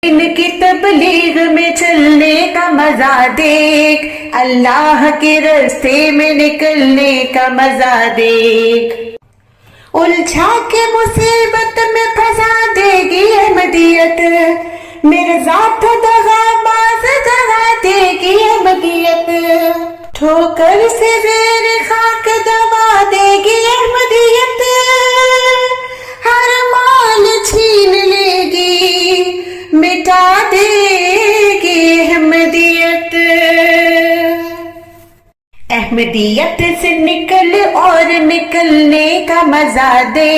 ان کی تبلیغ میں چلنے کا مزہ دیکھ، اللہ کے راستے میں نکلنے کا مزہ دیکھ، الجھا کے مصیبت میں پھنسا دے گی احمدیت، مرزا تو دغا باز دغا دے گی احمدیت، ٹھوکر سے زیر خاک دبا دے گی احمدیت، ہر مال چھین لے گی مٹا دے گی احمدیت، احمدیت سے نکل اور نکلنے کا مزہ دے،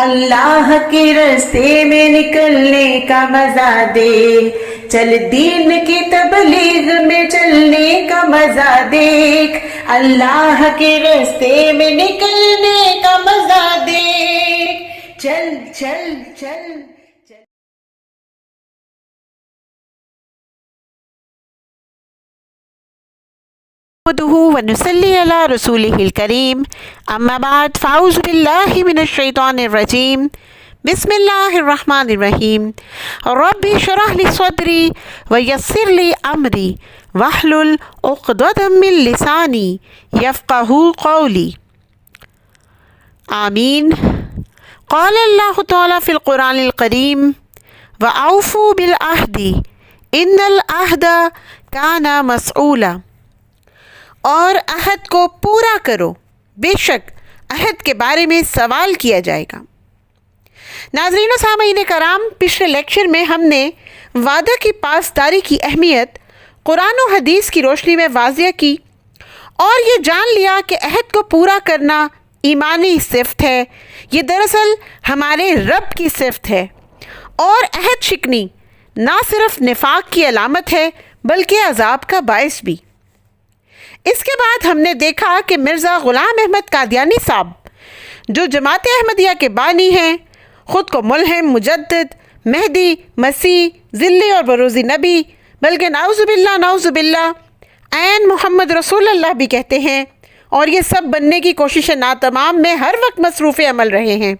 اللہ کے راستے میں نکلنے کا مزہ دے، چل دین کی تبلیغ میں چلنے کا مزہ دیکھ، اللہ کے راستے میں نکلنے کا مزہ دیکھ، چل چل چل نحمده ونصلي على رسوله الكريم اما بعد فاعوذ بالله من الشيطان الرجيم بسم الله الرحمن الرحيم رب اشرح لي صدري ويسر لي امري واحلل عقدة من لساني يفقهوا قولي آمين۔ قال الله تعالى في القرآن الكريم وأوفوا بالعهد إن العهد كان مسؤولا، اور عہد کو پورا کرو، بے شک عہد کے بارے میں سوال کیا جائے گا۔ ناظرین و سامعین کرام، پچھلے لیکچر میں ہم نے وعدہ کی پاسداری کی اہمیت قرآن و حدیث کی روشنی میں واضح کی اور یہ جان لیا کہ عہد کو پورا کرنا ایمانی صفت ہے، یہ دراصل ہمارے رب کی صفت ہے، اور عہد شکنی نہ صرف نفاق کی علامت ہے بلکہ عذاب کا باعث بھی۔ اس کے بعد ہم نے دیکھا کہ مرزا غلام احمد قادیانی صاحب جو جماعت احمدیہ کے بانی ہیں، خود کو ملہم، مجدد، مہدی، مسیح، ذلی اور بروزی نبی، بلکہ نعوذ باللہ عین محمد رسول اللہ بھی کہتے ہیں، اور یہ سب بننے کی کوشش ناتمام میں ہر وقت مصروف عمل رہے ہیں۔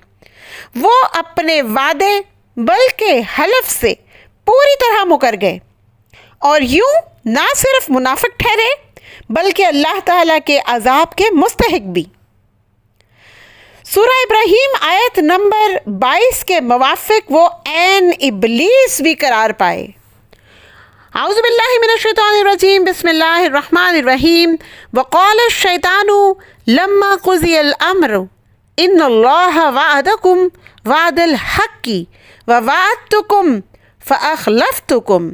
وہ اپنے وعدے بلکہ حلف سے پوری طرح مکر گئے اور یوں نہ صرف منافق ٹھہرے بلکہ اللہ تعالیٰ کے عذاب کے مستحق بھی۔ سورہ ابراہیم آیت نمبر 22 کے موافق وہ عین ابلیس بھی قرار پائے۔ اعوذ باللہ من الشیطان الرجیم بسم اللہ الرحمن الرحیم وقال الشیطان لما قضی الامر ان اللہ وعدکم وعد الحق ووعدتکم فاخلفتکم،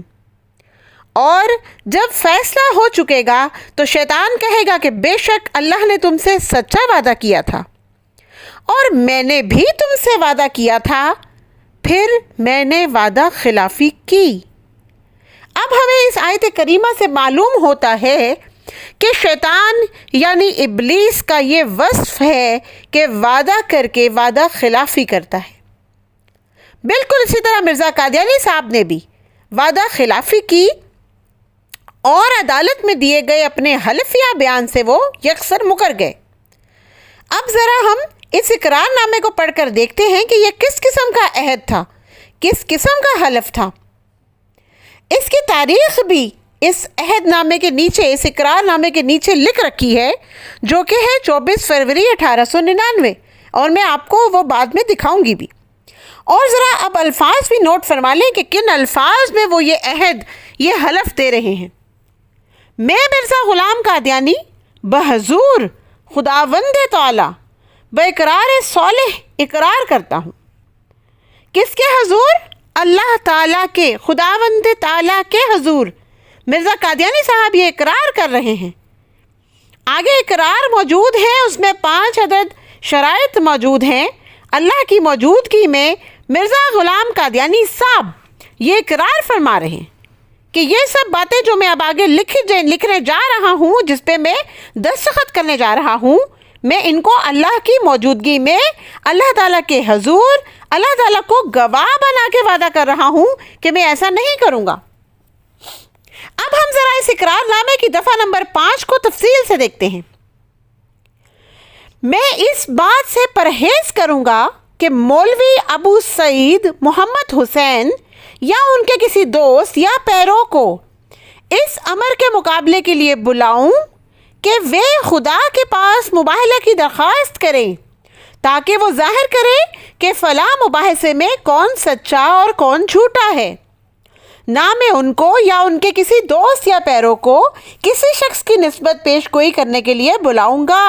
اور جب فیصلہ ہو چکے گا تو شیطان کہے گا کہ بے شک اللہ نے تم سے سچا وعدہ کیا تھا اور میں نے بھی تم سے وعدہ کیا تھا، پھر میں نے وعدہ خلافی کی۔ اب ہمیں اس آیت کریمہ سے معلوم ہوتا ہے کہ شیطان یعنی ابلیس کا یہ وصف ہے کہ وعدہ کر کے وعدہ خلافی کرتا ہے۔ بالکل اسی طرح مرزا قادیانی صاحب نے بھی وعدہ خلافی کی اور عدالت میں دیے گئے اپنے حلفیہ بیان سے وہ یکسر مکر گئے۔ اب ذرا ہم اس اقرار نامے کو پڑھ کر دیکھتے ہیں کہ یہ کس قسم کا عہد تھا، کس قسم کا حلف تھا۔ اس کی تاریخ بھی اس عہد نامے کے نیچے، اس اقرار نامے کے نیچے لکھ رکھی ہے، جو کہ ہے 24 فروری 1899، اور میں آپ کو وہ بعد میں دکھاؤں گی بھی۔ اور ذرا اب الفاظ بھی نوٹ فرما لیں کہ کن الفاظ میں وہ یہ عہد، یہ حلف دے رہے ہیں۔ میں مرزا غلام قادیانی بحضور خداوند تعالی باقرار صالح اقرار کرتا ہوں۔ کس کے حضور؟ اللہ تعالیٰ کے، خداوند تعالیٰ کے حضور مرزا قادیانی صاحب یہ اقرار کر رہے ہیں۔ آگے اقرار موجود ہے، اس میں 5 عدد شرائط موجود ہیں۔ اللہ کی موجودگی میں مرزا غلام قادیانی صاحب یہ اقرار فرما رہے ہیں کہ یہ سب باتیں جو میں اب آگے لکھنے جا رہا ہوں، جس پہ میں دستخط کرنے جا رہا ہوں، میں ان کو اللہ کی موجودگی میں اللہ تعالیٰ کے حضور اللہ تعالیٰ کو گواہ بنا کے وعدہ کر رہا ہوں کہ میں ایسا نہیں کروں گا۔ اب ہم ذرا اس اقرار نامے کی دفعہ نمبر 5 کو تفصیل سے دیکھتے ہیں۔ میں اس بات سے پرہیز کروں گا کہ مولوی ابو سعید محمد حسین یا ان کے کسی دوست یا پیروں کو اس امر کے مقابلے کے لیے بلاؤں کہ وہ خدا کے پاس مباہلہ کی درخواست کریں تاکہ وہ ظاہر کرے کہ فلاں مباحثے میں کون سچا اور کون جھوٹا ہے، نہ میں ان کو یا ان کے کسی دوست یا پیروں کو کسی شخص کی نسبت پیش گوئی کرنے کے لیے بلاؤں گا۔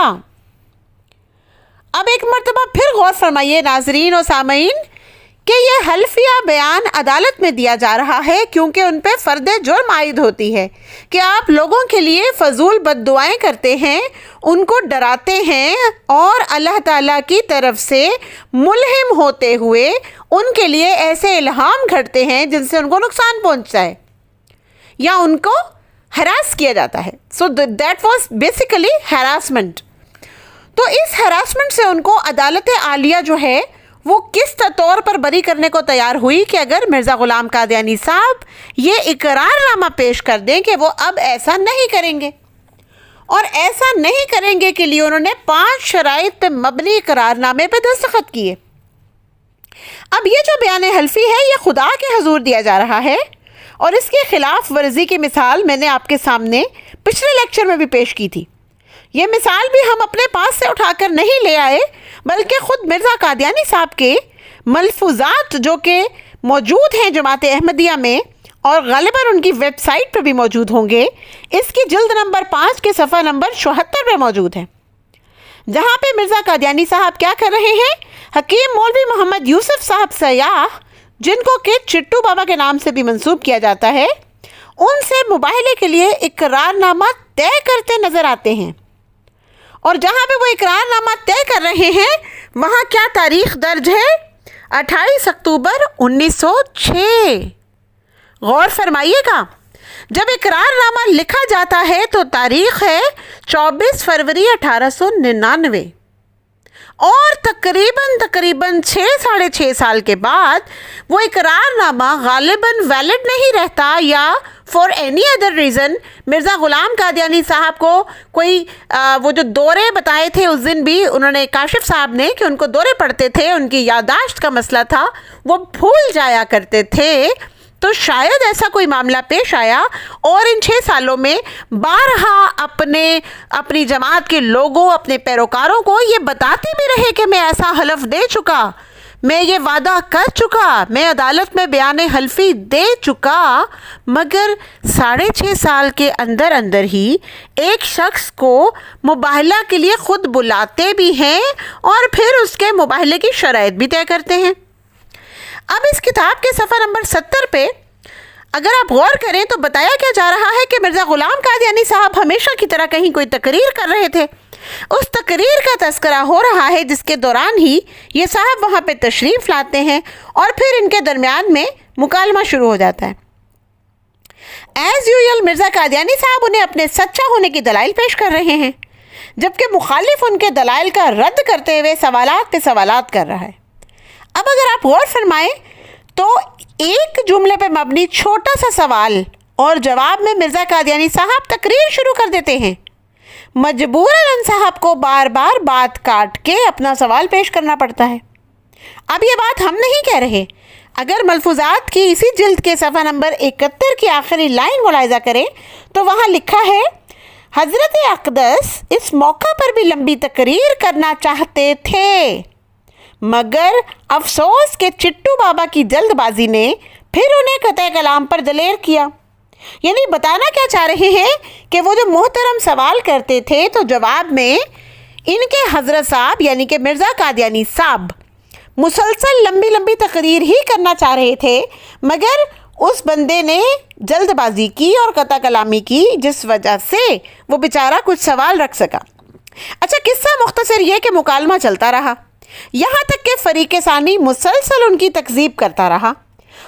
اب ایک مرتبہ پھر غور فرمائیے ناظرین و سامعین کہ یہ حلفیہ بیان عدالت میں دیا جا رہا ہے کیونکہ ان پہ فرد جرم عائد ہوتی ہے کہ آپ لوگوں کے لیے فضول بد دعائیں کرتے ہیں، ان کو ڈراتے ہیں اور اللہ تعالیٰ کی طرف سے ملہم ہوتے ہوئے ان کے لیے ایسے الہام گھڑتے ہیں جن سے ان کو نقصان پہنچتا ہے یا ان کو ہراس کیا جاتا ہے۔ So that was basically harassment. تو اس ہراسمنٹ سے ان کو عدالت عالیہ جو ہے وہ کس طور پر بری کرنے کو تیار ہوئی کہ اگر مرزا غلام قادیانی صاحب یہ اقرار نامہ پیش کر دیں کہ وہ اب ایسا نہیں کریں گے، اور ایسا نہیں کریں گے کے لیے انہوں نے 5 شرائط پہ مبنی اقرار نامے پہ دستخط کیے۔ اب یہ جو بیان حلفی ہے یہ خدا کے حضور دیا جا رہا ہے، اور اس کی خلاف ورزی کی مثال میں نے آپ کے سامنے پچھلے لیکچر میں بھی پیش کی تھی۔ یہ مثال بھی ہم اپنے پاس سے اٹھا کر نہیں لے آئے بلکہ خود مرزا قادیانی صاحب کے ملفوظات جو کہ موجود ہیں جماعت احمدیہ میں اور غالباً ان کی ویب سائٹ پہ بھی موجود ہوں گے، اس کی جلد نمبر 5 کے صفحہ نمبر 76 پہ موجود ہے، جہاں پہ مرزا قادیانی صاحب کیا کر رہے ہیں؟ حکیم مولوی محمد یوسف صاحب سیاح، جن کو کہ چٹو بابا کے نام سے بھی منسوب کیا جاتا ہے، ان سے مباہلے کے لیے اقرار نامہ طے کرتے نظر آتے ہیں، اور جہاں پہ وہ اقرار نامہ طے کر رہے ہیں وہاں کیا تاریخ درج ہے؟ 28 اکتوبر 1906۔ غور فرمائیے گا، جب اقرار نامہ لکھا جاتا ہے تو تاریخ ہے 24 فروری 1899، اور تقریباً 6 سال کے بعد وہ اقرار نامہ غالباً ویلڈ نہیں رہتا، یا for any other reason Mirza Ghulam Qadiani صاحب کو کوئی وہ جو دورے بتائے تھے اس دن بھی انہوں نے کاشف صاحب نے کہ ان کو دورے پڑتے تھے، ان کی یادداشت کا مسئلہ تھا، وہ بھول جایا کرتے تھے، تو شاید ایسا کوئی معاملہ پیش آیا اور ان 6 سالوں میں بارہا اپنی جماعت کے لوگوں، اپنے پیروکاروں کو یہ بتاتے بھی رہے کہ میں ایسا حلف دے چکا، میں یہ وعدہ کر چکا، میں عدالت میں بیان حلفی دے چکا، مگر 6.5 سال کے اندر ہی ایک شخص کو مباہلہ کے لیے خود بلاتے بھی ہیں اور پھر اس کے مباہلے کی شرائط بھی طے کرتے ہیں۔ اب اس کتاب کے صفحہ نمبر 70 پہ اگر آپ غور کریں تو بتایا کیا جا رہا ہے کہ مرزا غلام قادیانی صاحب ہمیشہ کی طرح کہیں کوئی تقریر کر رہے تھے۔ اس تقریر کا تذکرہ ہو رہا ہے جس کے دوران ہی یہ صاحب وہاں پہ تشریف لاتے ہیں اور پھر ان کے درمیان میں مکالمہ شروع ہو جاتا ہے۔ ایز یوزول مرزا قادیانی صاحب انہیں اپنے سچا ہونے کی دلائل پیش کر رہے ہیں، جبکہ مخالف ان کے دلائل کا رد کرتے ہوئے سوالات پہ سوالات کر رہا ہے۔ اب اگر آپ غور فرمائیں تو ایک جملے پہ مبنی چھوٹا سا سوال اور جواب میں مرزا قادیانی صاحب تقریر شروع کر دیتے ہیں، مجبوراً صاحب کو بار بار بات کاٹ کے اپنا سوال پیش کرنا پڑتا ہے۔ اب یہ بات ہم نہیں کہہ رہے، اگر ملفوظات کی اسی جلد کے صفحہ نمبر 71 کی آخری لائن ملاحظہ کریں تو وہاں لکھا ہے، حضرت اقدس اس موقع پر بھی لمبی تقریر کرنا چاہتے تھے، مگر افسوس کہ چٹو بابا کی جلد بازی نے پھر انہیں قطع کلام پر دلیر کیا۔ یعنی بتانا کیا چاہ رہے ہیں کہ وہ جو محترم سوال کرتے تھے تو جواب میں ان کے حضرت صاحب یعنی کہ مرزا قادیانی صاحب مسلسل لمبی تقریر ہی کرنا چاہ رہے تھے، مگر اس بندے نے جلد بازی کی اور قطع کلامی کی، جس وجہ سے وہ بیچارہ کچھ سوال رکھ سکا۔ اچھا، قصہ مختصر یہ کہ مکالمہ چلتا رہا یہاں تک کہ فریق ثانی مسلسل ان کی تکذیب کرتا رہا،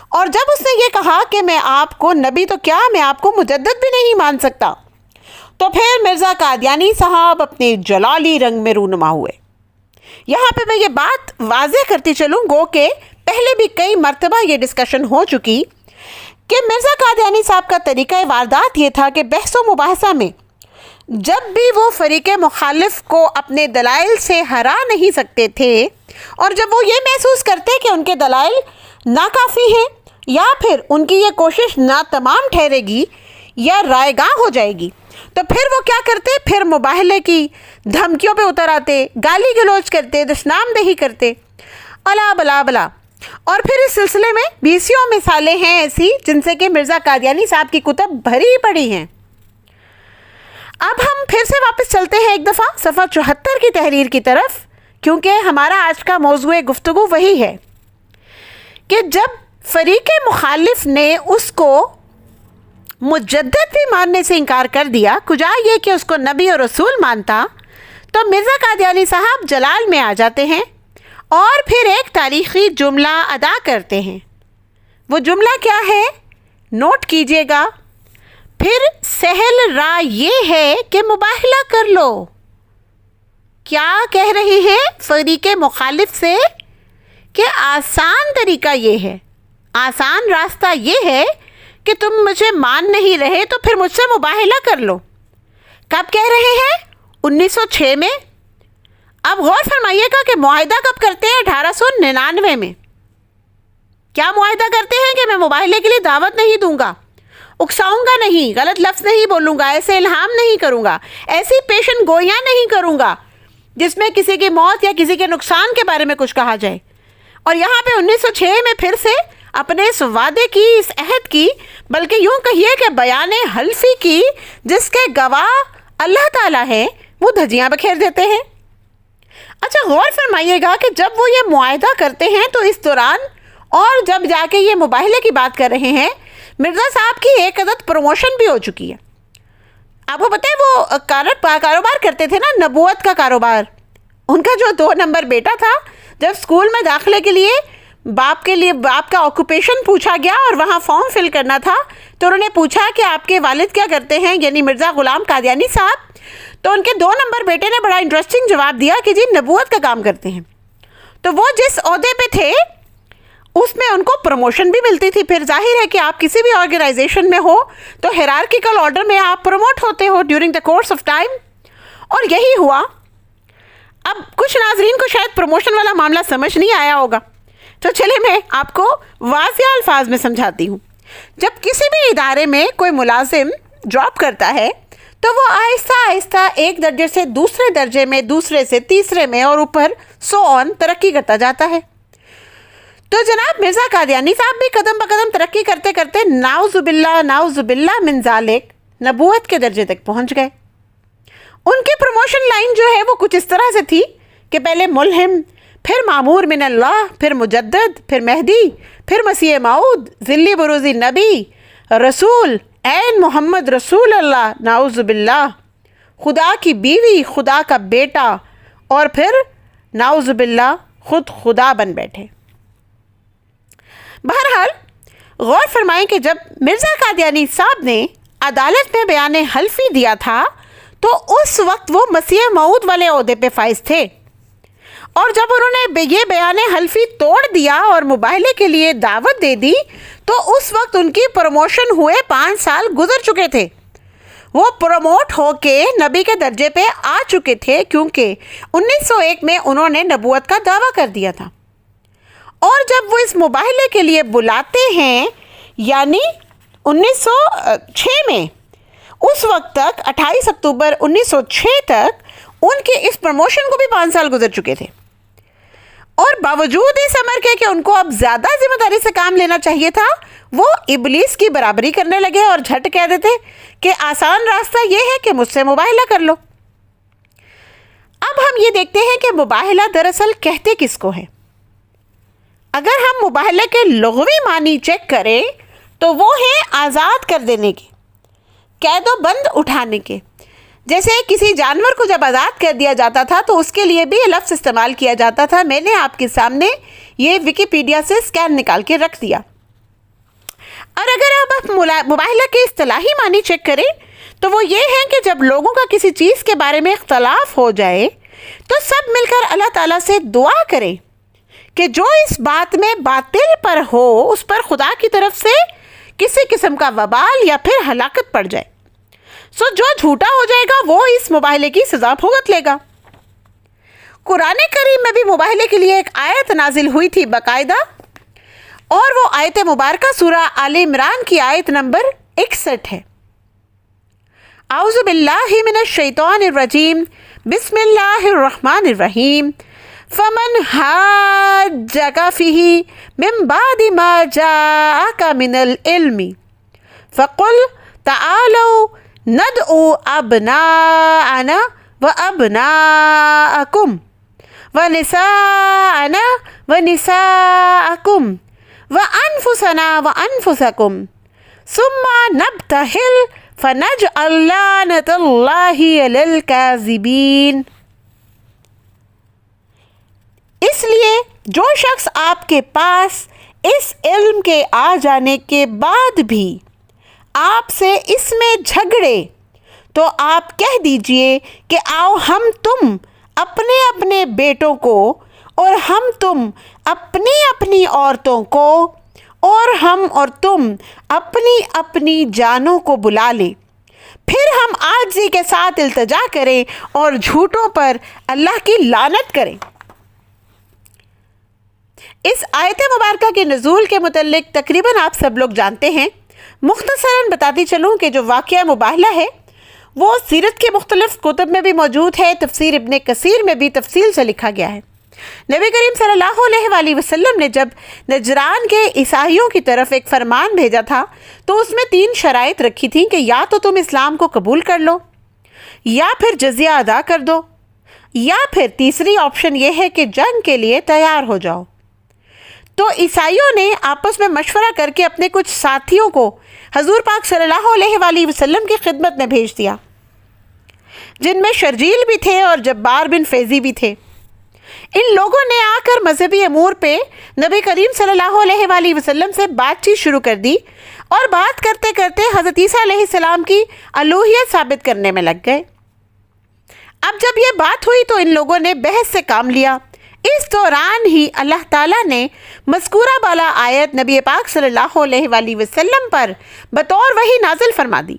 اور جب اس نے یہ کہا کہ میں آپ کو نبی تو کیا میں آپ کو مجدد بھی نہیں مان سکتا، تو پھر مرزا قادیانی صاحب اپنے جلالی رنگ میں رونما ہوئے۔ یہاں پہ میں یہ بات واضح کرتی چلوں گو کہ پہلے بھی کئی مرتبہ یہ ڈسکشن ہو چکی کہ مرزا قادیانی صاحب کا طریقہ واردات یہ تھا کہ بحث و مباحثہ میں جب بھی وہ فریق مخالف کو اپنے دلائل سے ہرا نہیں سکتے تھے، اور جب وہ یہ محسوس کرتے کہ ان کے دلائل ناکافی ہیں، یا پھر ان کی یہ کوشش ناتمام ٹھہرے گی یا رائیگاں ہو جائے گی تو پھر وہ کیا کرتے؟ پھر مباہلے کی دھمکیوں پہ اتر آتے، گالی گلوچ کرتے، دشنام دہی کرتے، الا بلا بلا۔ اور پھر اس سلسلے میں بیسیوں مثالیں ہیں ایسی جن سے کہ مرزا قادیانی صاحب کی کتب بھری پڑی ہیں۔ اب ہم پھر سے واپس چلتے ہیں ایک دفعہ صفحہ 74 کی تحریر کی طرف، کیونکہ ہمارا آج کا موضوع گفتگو وہی ہے کہ جب فریق مخالف نے اس کو مجدد بھی ماننے سے انکار کر دیا، کجا یہ کہ اس کو نبی اور رسول مانتا، تو مرزا قادیانی صاحب جلال میں آ جاتے ہیں اور پھر ایک تاریخی جملہ ادا کرتے ہیں۔ وہ جملہ کیا ہے؟ نوٹ کیجئے گا۔ پھر سہل راہ یہ ہے کہ مباہلہ کر لو۔ کیا کہہ رہے ہیں فریق مخالف سے؟ کہ آسان طریقہ یہ ہے، آسان راستہ یہ ہے کہ تم مجھے مان نہیں رہے تو پھر مجھ سے مباہلہ کر لو۔ کب کہہ رہے ہیں؟ 1906 میں۔ اب غور فرمائیے گا کہ معاہدہ کب کرتے ہیں؟ 1899 میں۔ کیا معاہدہ کرتے ہیں؟ کہ میں مباہلے کے لیے دعوت نہیں دوں گا، اکساؤں گا نہیں، غلط لفظ نہیں بولوں گا، ایسے الہام نہیں کروں گا، ایسی پیشن گوئیاں نہیں کروں گا جس میں کسی کی موت یا کسی کے نقصان کے بارے میں کچھ کہا جائے۔ اور یہاں پہ 1906 میں پھر سے اپنے اس وعدے کی، اس عہد کی، بلکہ یوں کہیے کہ بیان حلفی کی، جس کے گواہ اللہ تعالیٰ ہیں، وہ دھجیاں بکھیر دیتے ہیں۔ اچھا غور فرمائیے گا کہ جب وہ یہ معاہدہ کرتے ہیں تو اس دوران اور جب جا کے یہ مباہلے کی بات کر رہے ہیں، مرزا صاحب کی ایک عدد پروموشن بھی ہو چکی ہے۔ آپ کو پتہ ہے وہ کاروبار کرتے تھے نا، نبوت کا کاروبار۔ ان کا جو 2 نمبر بیٹا تھا، جب اسکول میں داخلے کے لیے باپ کا آکوپیشن پوچھا گیا اور وہاں فارم فل کرنا تھا، تو انہوں نے پوچھا کہ آپ کے والد کیا کرتے ہیں، یعنی مرزا غلام قادیانی صاحب۔ تو ان کے 2 نمبر بیٹے نے بڑا انٹرسٹنگ جواب دیا کہ جی نبوت کا کام کرتے ہیں۔ تو وہ جس عہدے پہ تھے اس میں ان کو پروموشن بھی ملتی تھی۔ پھر ظاہر ہے کہ آپ کسی بھی آرگنائزیشن میں ہو تو ہیرارکیکل آرڈر میں آپ پروموٹ ہوتے ہو during the course of time, اور یہی ہوا۔ اب کچھ ناظرین کو شاید پروموشن والا معاملہ سمجھ نہیں آیا ہوگا، تو چلے میں آپ کو واضح الفاظ میں سمجھاتی ہوں۔ جب کسی بھی ادارے میں کوئی ملازم جاب کرتا ہے تو وہ آہستہ آہستہ ایک درجے سے دوسرے درجے میں، دوسرے سے تیسرے میں، اور اوپر سو آن ترقی کرتا جاتا ہے۔ تو جناب مرزا قادیانی صاحب بھی قدم بقدم ترقی کرتے کرتے نعوذ باللہ من ذالک نبوت کے درجے تک پہنچ گئے۔ ان کی پروموشن لائن جو ہے وہ کچھ اس طرح سے تھی کہ پہلے ملہم، پھر مامور من اللہ، پھر مجدد، پھر مہدی، پھر مسیح موعود، ذلی بروزی نبی، رسول، عین محمد رسول اللہ، نعوذ باللہ، خدا کی بیوی، خدا کا بیٹا، اور پھر نعوذ باللہ خود خدا بن بیٹھے۔ بہرحال غور فرمائیں کہ جب مرزا قادیانی صاحب نے عدالت میں بیان حلفی دیا تھا تو اس وقت وہ مسیح موعود والے عہدے پہ فائز تھے، اور جب انہوں نے یہ بیان حلفی توڑ دیا اور مباہلے کے لیے دعوت دے دی تو اس وقت ان کی پروموشن ہوئے 5 سال گزر چکے تھے۔ وہ پروموٹ ہو کے نبی کے درجے پہ آ چکے تھے، کیونکہ 1901 میں انہوں نے نبوت کا دعویٰ کر دیا تھا۔ اور جب وہ اس مباہلے کے لیے بلاتے ہیں، یعنی 1906 میں، اس وقت تک 28 اکتوبر 1906 تک ان کے اس پروموشن کو بھی 5 سال گزر چکے تھے، اور باوجود اس امر کے کہ ان کو اب زیادہ ذمہ داری سے کام لینا چاہیے تھا، وہ ابلیس کی برابری کرنے لگے اور جھٹ کہہ دیتے کہ آسان راستہ یہ ہے کہ مجھ سے مباہلہ کر لو۔ اب ہم یہ دیکھتے ہیں کہ مباہلہ دراصل کہتے کس کو ہے۔ اگر ہم مباہلے کے لغوی معنی چیک کریں تو وہ ہیں آزاد کر دینے کے، قید و بند اٹھانے کے۔ جیسے کسی جانور کو جب آزاد کر دیا جاتا تھا تو اس کے لیے بھی یہ لفظ استعمال کیا جاتا تھا۔ میں نے آپ کے سامنے یہ ویکیپیڈیا سے اسکین نکال کے رکھ دیا۔ اور اگر آپ مباہلہ کے اصطلاحی معنی چیک کریں تو وہ یہ ہیں کہ جب لوگوں کا کسی چیز کے بارے میں اختلاف ہو جائے تو سب مل کر اللہ تعالیٰ سے دعا کریں کہ جو اس بات میں باطل پر ہو اس پر خدا کی طرف سے کسی قسم کا وبال یا پھر ہلاکت پڑ جائے۔ جو جھوٹا ہو جائے گا وہ اس مباہلے کی سزا بھگت لے گا۔ قرآن کریم میں بھی مباہلے کے لیے ایک آیت نازل ہوئی تھی باقاعدہ، اور وہ آیت مبارکہ سورہ آل عمران کی آیت نمبر 61 ہے۔ اعوذ باللہ من الشیطان الرجیم، بسم اللہ الرحمن الرحیم۔ فمن حاجک فیہ من بعد ما جاءک من العلم فقل تعالوا ندعو ابناءنا وابناءکم ونساءنا ونساءکم وانفسنا وانفسکم ثم نبتہل فنجعل لعنۃ اللہ علی الکاذبین۔ اس لیے جو شخص آپ کے پاس اس علم کے آ جانے کے بعد بھی آپ سے اس میں جھگڑے تو آپ کہہ دیجئے کہ آؤ ہم تم اپنے اپنے بیٹوں کو اور ہم تم اپنی اپنی عورتوں کو اور ہم اور تم اپنی اپنی جانوں کو بلا لیں، پھر ہم عاجزی کے ساتھ التجا کریں اور جھوٹوں پر اللہ کی لعنت کریں۔ اس آیت مبارکہ کے نزول کے متعلق تقریباً آپ سب لوگ جانتے ہیں۔ مختصراً بتاتی چلوں کہ جو واقعہ مباہلہ ہے وہ سیرت کے مختلف کتب میں بھی موجود ہے، تفسیر ابن کثیر میں بھی تفصیل سے لکھا گیا ہے۔ نبی کریم صلی اللہ علیہ وآلہ وسلم نے جب نجران کے عیسائیوں کی طرف ایک فرمان بھیجا تھا تو اس میں 3 شرائط رکھی تھیں کہ یا تو تم اسلام کو قبول کر لو، یا پھر جزیہ ادا کر دو، یا پھر تیسری آپشن یہ ہے کہ جنگ کے لیے تیار ہو جاؤ۔ تو عیسائیوں نے آپس میں مشورہ کر کے اپنے کچھ ساتھیوں کو حضور پاک صلی اللہ علیہ وآلہ وسلم کی خدمت میں بھیج دیا، جن میں شرجیل بھی تھے اور جبار بن فیضی بھی تھے۔ ان لوگوں نے آ کر مذہبی امور پہ نبی کریم صلی اللہ علیہ وآلہ وسلم سے بات چیت شروع کر دی اور بات کرتے کرتے حضرت عیسیٰ علیہ السلام کی الوہیت ثابت کرنے میں لگ گئے۔ اب جب یہ بات ہوئی تو ان لوگوں نے بحث سے کام لیا۔ اس دوران ہی اللہ تعالیٰ نے مذکورہ بالا آیت نبی پاک صلی اللہ علیہ وآلہ وسلم پر بطور وحی نازل فرما دی،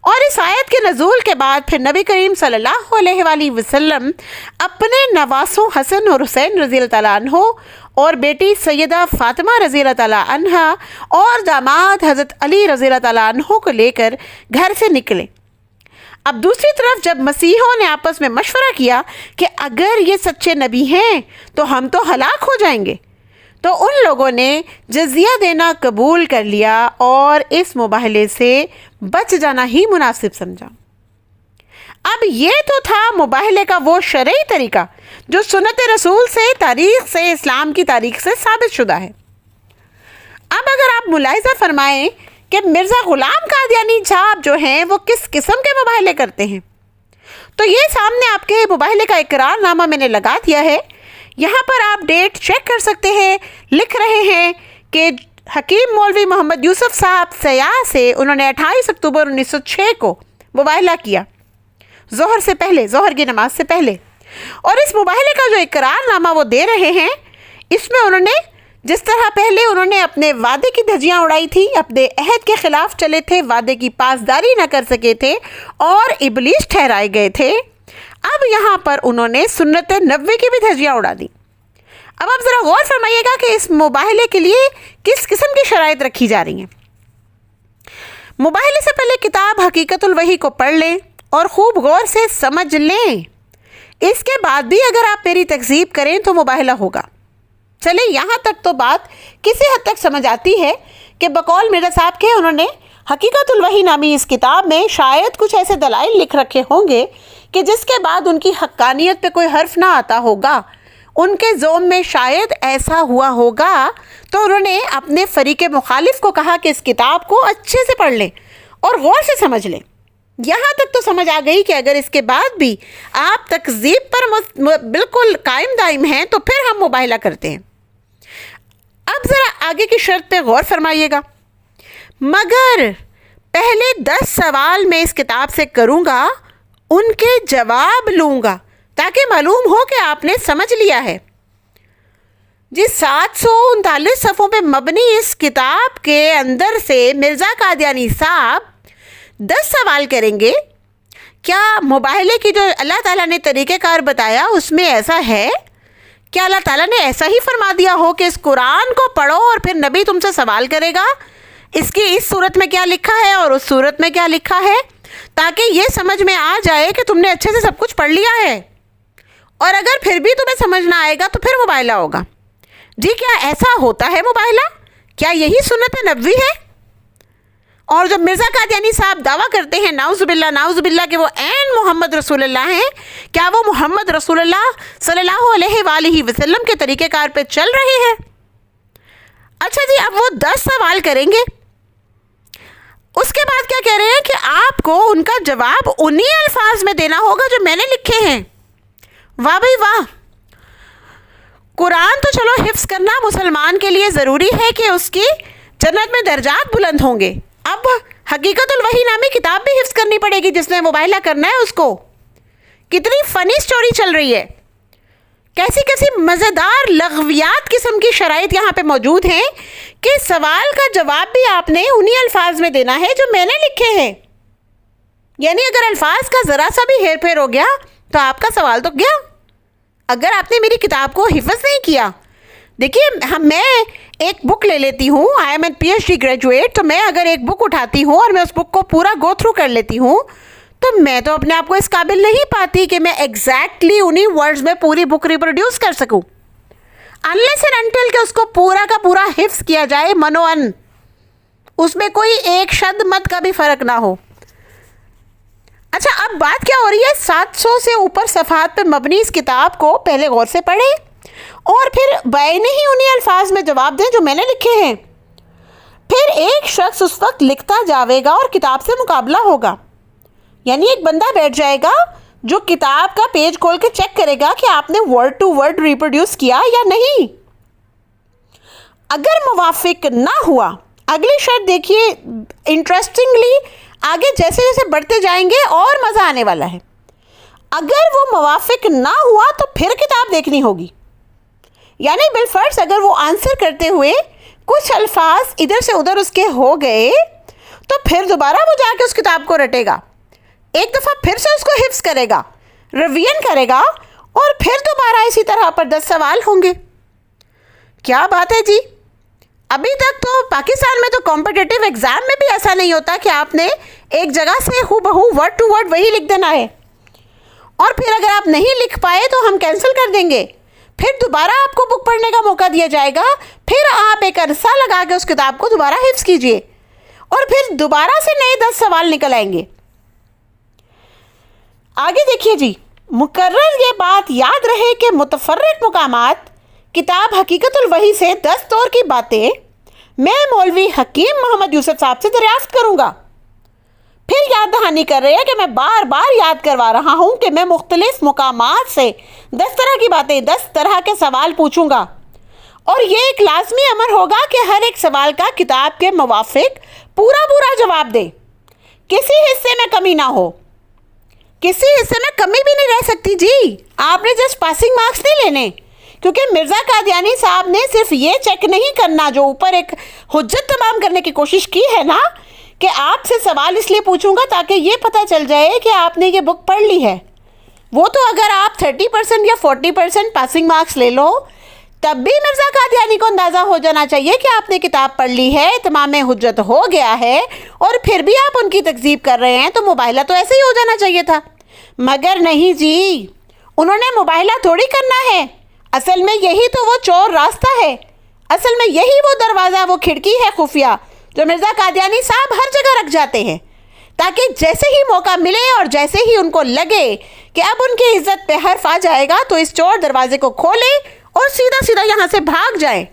اور اس آیت کے نزول کے بعد پھر نبی کریم صلی اللہ علیہ وآلہ وسلم اپنے نواسوں حسن اور حسین رضی اللہ تعالیٰ عنہ اور بیٹی سیدہ فاطمہ رضی اللہ تعالیٰ عنہ اور داماد حضرت علی رضی اللہ تعالیٰ عنہ کو لے کر گھر سے نکلے۔ اب دوسری طرف جب مسیحوں نے آپس میں مشورہ کیا کہ اگر یہ سچے نبی ہیں تو ہم تو ہلاک ہو جائیں گے، تو ان لوگوں نے جزیہ دینا قبول کر لیا اور اس مباہلے سے بچ جانا ہی مناسب سمجھا۔ اب یہ تو تھا مباہلے کا وہ شرعی طریقہ جو سنت رسول سے، تاریخ سے، اسلام کی تاریخ سے ثابت شدہ ہے۔ اب اگر آپ ملاحظہ فرمائیں کہ مرزا غلام قادیانی صاحب جو ہیں وہ کس قسم کے مباہلے کرتے ہیں، تو یہ سامنے آپ کے مباہلے کا اقرار نامہ میں نے لگا دیا ہے۔ یہاں پر آپ ڈیٹ چیک کر سکتے ہیں، لکھ رہے ہیں کہ حکیم مولوی محمد یوسف صاحب سیاح سے انہوں نے 28 اکتوبر 1906 کو مباہلہ کیا، ظہر سے پہلے، ظہر کی نماز سے پہلے۔ اور اس مباہلے کا جو اقرار نامہ وہ دے رہے ہیں، اس میں انہوں نے جس طرح پہلے انہوں نے اپنے وعدے کی دھجیاں اڑائی تھی، اپنے عہد کے خلاف چلے تھے، وعدے کی پاسداری نہ کر سکے تھے اور ابلیس ٹھہرائے گئے تھے، اب یہاں پر انہوں نے سنت نبوی کی بھی دھجیاں اڑا دی۔ اب آپ ذرا غور فرمائیے گا کہ اس مباہلے کے لیے کس قسم کی شرائط رکھی جا رہی ہیں۔ مباہلے سے پہلے کتاب حقیقت الوحی کو پڑھ لیں اور خوب غور سے سمجھ لیں، اس کے بعد بھی اگر آپ میری تکذیب کریں تو مباہلہ ہوگا۔ چلیں یہاں تک تو بات کسی حد تک سمجھ آتی ہے کہ بقول مرزا صاحب کے انہوں نے حقیقت الوحی نامی اس کتاب میں شاید کچھ ایسے دلائل لکھ رکھے ہوں گے کہ جس کے بعد ان کی حقانیت پہ کوئی حرف نہ آتا ہوگا، ان کے ذوم میں شاید ایسا ہوا ہوگا، تو انہوں نے اپنے فریق مخالف کو کہا کہ اس کتاب کو اچھے سے پڑھ لیں اور غور سے سمجھ لیں۔ یہاں تک تو سمجھ آ گئی کہ اگر اس کے بعد بھی آپ تکذیب پر بالکل قائم دائم ہیں تو پھر ہم مباہلہ کرتے ہیں۔ اب ذرا آگے کی شرط پہ غور فرمائیے گا۔ مگر پہلے 10 سوال میں اس کتاب سے کروں گا، ان کے جواب لوں گا تاکہ معلوم ہو کہ آپ نے سمجھ لیا ہے۔ جی 739 صفحوں پہ مبنی اس کتاب کے اندر سے مرزا قادیانی صاحب 10 سوال کریں گے۔ کیا مباہلے کی جو اللہ تعالیٰ نے طریقہ کار بتایا اس میں ایسا ہے؟ کیا اللہ تعالیٰ نے ایسا ہی فرما دیا ہو کہ اس قرآن کو پڑھو اور پھر نبی تم سے سوال کرے گا اس کی اس صورت میں کیا لکھا ہے اور اس صورت میں کیا لکھا ہے، تاکہ یہ سمجھ میں آ جائے کہ تم نے اچھے سے سب کچھ پڑھ لیا ہے، اور اگر پھر بھی تمہیں سمجھ نہ آئے گا تو پھر مباہلہ ہوگا؟ جی کیا ایسا ہوتا ہے مباہلہ؟ کیا یہی سنت نبوی ہے؟ اور جو مرزا قادیانی صاحب دعویٰ کرتے ہیں نعوذ باللہ کہ وہ عین محمد رسول اللہ ہیں، کیا وہ محمد رسول اللہ صلی اللہ علیہ وآلہ وسلم کے طریقہ کار پہ چل رہے ہیں؟ اچھا جی، اب وہ 10 سوال کریں گے، اس کے بعد کیا کہہ رہے ہیں کہ آپ کو ان کا جواب انہی الفاظ میں دینا ہوگا جو میں نے لکھے ہیں۔ واہ بھائی واہ! قرآن تو چلو حفظ کرنا مسلمان کے لیے ضروری ہے کہ اس کی جنت میں درجات بلند ہوں گے، اب حقیقت الوحی نامی کتاب بھی حفظ کرنی پڑے گی جس نے مباہلہ کرنا ہے اس کو۔ کتنی فنی سٹوری چل رہی ہے، کیسی مزیدار لغویات قسم کی شرائط یہاں پہ موجود ہیں کہ سوال کا جواب بھی آپ نے انہی الفاظ میں دینا ہے جو میں نے لکھے ہیں۔ یعنی اگر الفاظ کا ذرا سا بھی ہیر پھیر ہو گیا تو آپ کا سوال تو گیا، اگر آپ نے میری کتاب کو حفظ نہیں کیا۔ دیکھیے، میں ایک بک لے لیتی ہوں، I am an PhD graduate, تو میں اگر ایک بک اٹھاتی ہوں اور میں اس بک کو پورا گو تھرو کر لیتی ہوں تو میں تو اپنے آپ کو اس قابل نہیں پاتی کہ میں ایگزیکٹلی انہی ورڈز میں پوری بک ریپروڈیوس کر سکوں، انلیس اینڈ انٹل کہ اس کو پورا کا پورا حفظ کیا جائے منوان، اس میں کوئی ایک شد مت کا بھی فرق نہ ہو۔ اچھا، اب بات کیا ہو رہی ہے؟ 700 سے اوپر صفحات پہ مبنی اس کتاب کو پہلے غور سے پڑھیں اور پھر بعینی ہی انہی الفاظ میں جواب دیں جو میں نے لکھے ہیں۔ پھر ایک شخص اس وقت لکھتا جاوے گا اور کتاب سے مقابلہ ہوگا، یعنی ایک بندہ بیٹھ جائے گا جو کتاب کا پیج کھول کے چیک کرے گا کہ آپ نے ورڈ ٹو ورڈ ریپروڈیوس کیا یا نہیں۔ اگر موافق نہ ہوا، اگلی شرط دیکھیے انٹرسٹنگلی، آگے جیسے جیسے بڑھتے جائیں گے اور مزہ آنے والا ہے۔ اگر وہ موافق نہ ہوا تو پھر کتاب دیکھنی ہوگی، یعنی بالفرض اگر وہ آنسر کرتے ہوئے کچھ الفاظ ادھر سے ادھر اس کے ہو گئے تو پھر دوبارہ وہ جا کے اس کتاب کو رٹے گا، ایک دفعہ پھر سے اس کو حفظ کرے گا، ریویژن کرے گا، اور پھر دوبارہ اسی طرح پر 10 سوال ہوں گے۔ کیا بات ہے جی! ابھی تک تو پاکستان میں تو کمپٹیٹیو ایگزام میں بھی ایسا نہیں ہوتا کہ آپ نے ایک جگہ سے ہو بہو ورڈ ٹو ورڈ وہی لکھ دینا ہے، اور پھر اگر آپ نہیں لکھ پائے تو ہم کینسل کر دیں گے، پھر دوبارہ آپ کو بک پڑھنے کا موقع دیا جائے گا، پھر آپ ایک عرصہ لگا کے اس کتاب کو دوبارہ حفظ کیجئے، اور پھر دوبارہ سے نئے 10 سوال نکل آئیں گے۔ آگے دیکھیے جی، مقرر یہ بات یاد رہے کہ متفرق مقامات کتاب حقیقت الوحی سے 10 طور کی باتیں میں مولوی حکیم محمد یوسف صاحب سے دریافت کروں گا۔ پھر یاد دہانی کر رہے ہیں کہ میں بار بار یاد کروا رہا ہوں کہ میں مختلف مقامات سے 10 طرح کی باتیں، 10 طرح کے سوال پوچھوں گا، اور یہ ایک لازمی امر ہوگا کہ ہر ایک سوال کا کتاب کے موافق پورا جواب دے، کسی حصے میں کمی نہ ہو۔ کسی حصے میں کمی بھی نہیں رہ سکتی جی، آپ نے جسٹ پاسنگ مارکس نہیں لینے، کیونکہ مرزا قادیانی صاحب نے صرف یہ چیک نہیں کرنا، جو اوپر ایک حجت تمام کرنے کی کوشش کی ہے نا، کہ آپ سے سوال اس لیے پوچھوں گا تاکہ یہ پتہ چل جائے کہ آپ نے یہ بک پڑھ لی ہے۔ وہ تو اگر آپ 30% یا 40% پاسنگ مارکس لے لو تب بھی مرزا قادیانی کو اندازہ ہو جانا چاہیے کہ آپ نے کتاب پڑھ لی ہے، تمام حجت ہو گیا ہے، اور پھر بھی آپ ان کی تکذیب کر رہے ہیں، تو مباہلہ تو ایسے ہی ہو جانا چاہیے تھا۔ مگر نہیں جی، انہوں نے مباہلہ تھوڑی کرنا ہے، اصل میں یہی تو وہ چور راستہ ہے، اصل میں یہی وہ دروازہ، وہ کھڑکی ہے خفیہ جو مرزا قادیانی صاحب ہر جگہ رکھ جاتے ہیں، تاکہ جیسے ہی موقع ملے اور جیسے ہی ان کو لگے کہ اب ان کی عزت پہ حرف آ جائے گا تو اس چور دروازے کو کھولے اور سیدھا یہاں سے بھاگ جائیں۔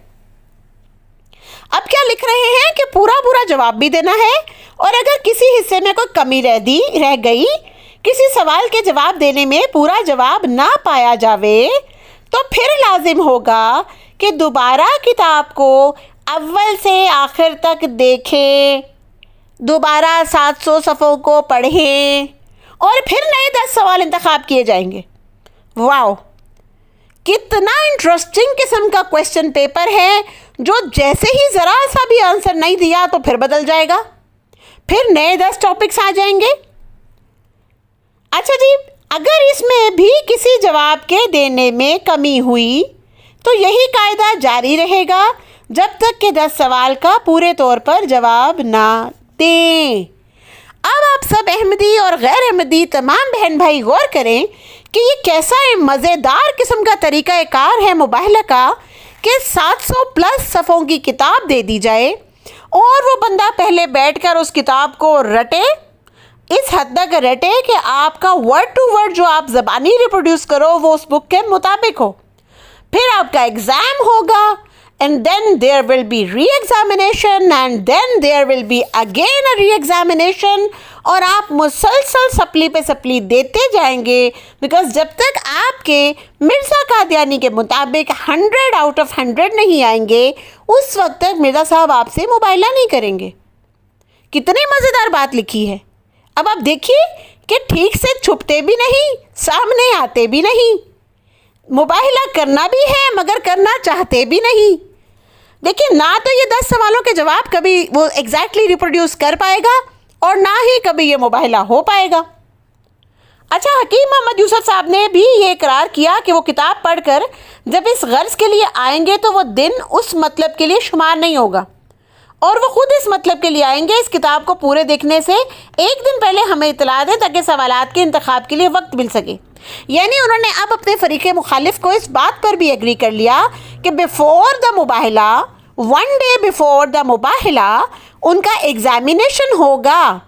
اب کیا لکھ رہے ہیں کہ پورا جواب بھی دینا ہے، اور اگر کسی حصے میں کوئی کمی رہ گئی، کسی سوال کے جواب دینے میں پورا جواب نہ پایا جاوے، تو پھر لازم ہوگا کہ دوبارہ کتاب کو اول سے آخر تک دیکھیں، دوبارہ 700 صفحوں کو پڑھیں، اور پھر نئے 10 سوال انتخاب کیے جائیں گے۔ واو، کتنا انٹرسٹنگ قسم کا کویسچن پیپر ہے، جو جیسے ہی ذرا سا بھی آنسر نہیں دیا تو پھر بدل جائے گا، پھر نئے 10 ٹاپکس آ جائیں گے۔ اچھا جی، اگر اس میں بھی کسی جواب کے دینے میں کمی ہوئی تو یہی قاعدہ جاری رہے گا جب تک کہ 10 سوال کا پورے طور پر جواب نہ دیں۔ اب آپ سب احمدی اور غیر احمدی تمام بہن بھائی غور کریں کہ یہ کیسا مزیدار قسم کا طریقہ کار ہے مباہلہ کا کہ 700 پلس صفحوں کی کتاب دے دی جائے اور وہ بندہ پہلے بیٹھ کر اس کتاب کو رٹے، اس حد تک رٹے کہ آپ کا ورڈ ٹو ورڈ جو آپ زبانی ریپروڈیوس کرو وہ اس بک کے مطابق ہو۔ پھر آپ کا ایگزام ہوگا and then there will be re-examination and then there will be again a re-examination، اور آپ مسلسل سپلی پہ سپلی دیتے جائیں گے، بیکاز جب تک آپ کے مرزا قادیانی کے مطابق 100 آؤٹ آف 100 نہیں آئیں گے اس وقت تک مرزا صاحب آپ سے مباہلہ نہیں کریں گے۔ کتنی مزیدار بات لکھی ہے۔ اب آپ دیکھیے کہ ٹھیک سے چھپتے بھی نہیں، سامنے آتے بھی نہیں، مباہلہ کرنا بھی ہے مگر کرنا چاہتے بھی نہیں۔ دیکھیں، نہ تو یہ 10 سوالوں کے جواب کبھی وہ ایگزیکٹلی ریپروڈیوس کر پائے گا اور نہ ہی کبھی یہ مباہلہ ہو پائے گا۔ اچھا، حکیم محمد یوسف صاحب نے بھی یہ اقرار کیا کہ وہ کتاب پڑھ کر جب اس غرض کے لیے آئیں گے تو وہ دن اس مطلب کے لیے شمار نہیں ہوگا، اور وہ خود اس مطلب کے لیے آئیں گے۔ اس کتاب کو پورے دیکھنے سے ایک دن پہلے ہمیں اطلاع دیں تاکہ سوالات کے انتخاب کے لیے وقت مل سکے۔ یعنی انہوں نے اب اپنے فریق مخالف کو اس بات پر بھی ایگری کر لیا کہ بیفور دا مباہلہ، 1 ڈے بیفور دا مباہلہ ان کا ایگزامینیشن ہوگا،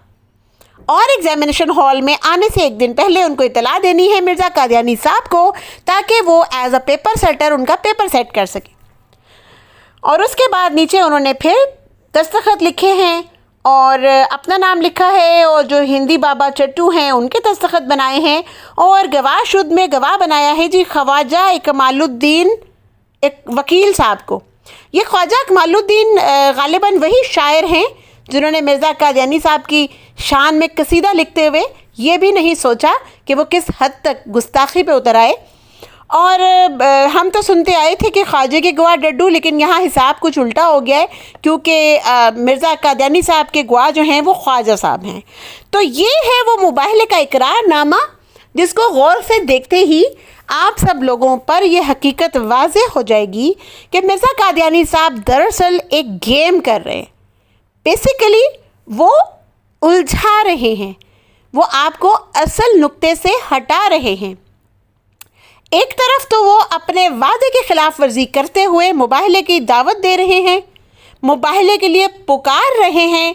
اور ایگزامینیشن ہال میں آنے سے ایک دن پہلے ان کو اطلاع دینی ہے مرزا قادیانی صاحب کو، تاکہ وہ ایز اے پیپر سیٹر ان کا پیپر سیٹ کر سکے۔ اور اس کے بعد نیچے انہوں نے پھر دستخط لکھے ہیں اور اپنا نام لکھا ہے، اور جو ہندی بابا چٹو ہیں ان کے دستخط بنائے ہیں، اور گواہ شد میں گواہ بنایا ہے جی خواجہ کمال الدین وکیل صاحب کو۔ یہ خواجہ کمال الدین غالباً وہی شاعر ہیں جنہوں نے مرزا قادیانی صاحب کی شان میں قصیدہ لکھتے ہوئے یہ بھی نہیں سوچا کہ وہ کس حد تک گستاخی پہ اتر آئے۔ اور ہم تو سنتے آئے تھے کہ خواجے کے گواہ ڈڈو، لیکن یہاں حساب کچھ الٹا ہو گیا ہے، کیونکہ مرزا قادیانی صاحب کے گواہ جو ہیں وہ خواجہ صاحب ہیں۔ تو یہ ہے وہ مباہلے کا اقرار نامہ جس کو غور سے دیکھتے ہی آپ سب لوگوں پر یہ حقیقت واضح ہو جائے گی کہ مرزا قادیانی صاحب دراصل ایک گیم کر رہے ہیں۔ بیسیکلی وہ الجھا رہے ہیں، وہ آپ کو اصل نقطے سے ہٹا رہے ہیں۔ ایک طرف تو وہ اپنے وعدے کی خلاف ورزی کرتے ہوئے مباہلے کی دعوت دے رہے ہیں، مباہلے کے لیے پکار رہے ہیں،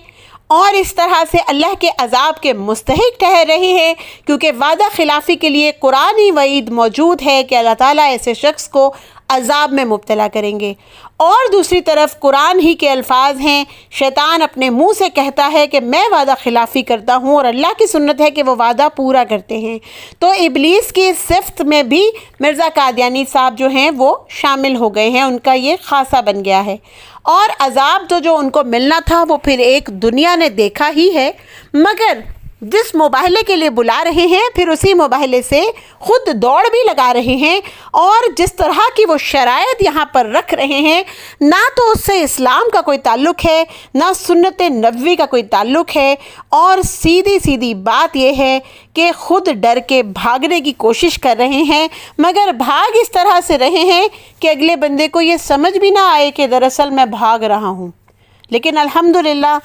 اور اس طرح سے اللہ کے عذاب کے مستحق ٹھہر رہے ہیں، کیونکہ وعدہ خلافی کے لیے قرآنی وعید موجود ہے کہ اللہ تعالیٰ ایسے شخص کو عذاب میں مبتلا کریں گے۔ اور دوسری طرف قرآن ہی کے الفاظ ہیں، شیطان اپنے منہ سے کہتا ہے کہ میں وعدہ خلافی کرتا ہوں، اور اللہ کی سنت ہے کہ وہ وعدہ پورا کرتے ہیں۔ تو ابلیس کی صفت میں بھی مرزا قادیانی صاحب جو ہیں وہ شامل ہو گئے ہیں، ان کا یہ خاصہ بن گیا ہے۔ اور عذاب تو جو ان کو ملنا تھا وہ پھر ایک دنیا نے دیکھا ہی ہے، مگر جس مباہلے کے لیے بلا رہے ہیں پھر اسی مباہلے سے خود دوڑ بھی لگا رہے ہیں، اور جس طرح کی وہ شرائط یہاں پر رکھ رہے ہیں، نہ تو اس سے اسلام کا کوئی تعلق ہے، نہ سنت نبوی کا کوئی تعلق ہے، اور سیدھی سیدھی بات یہ ہے کہ خود ڈر کے بھاگنے کی کوشش کر رہے ہیں، مگر بھاگ اس طرح سے رہے ہیں کہ اگلے بندے کو یہ سمجھ بھی نہ آئے کہ دراصل میں بھاگ رہا ہوں۔ لیکن الحمدللہ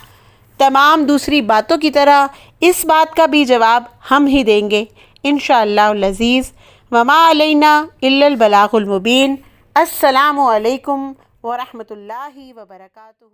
تمام دوسری باتوں کی طرح اس بات کا بھی جواب ہم ہی دیں گے انشاءاللہ العزیز۔ وما علینا الا البلاغ المبین۔ السلام علیکم ورحمۃ اللہ وبرکاتہ۔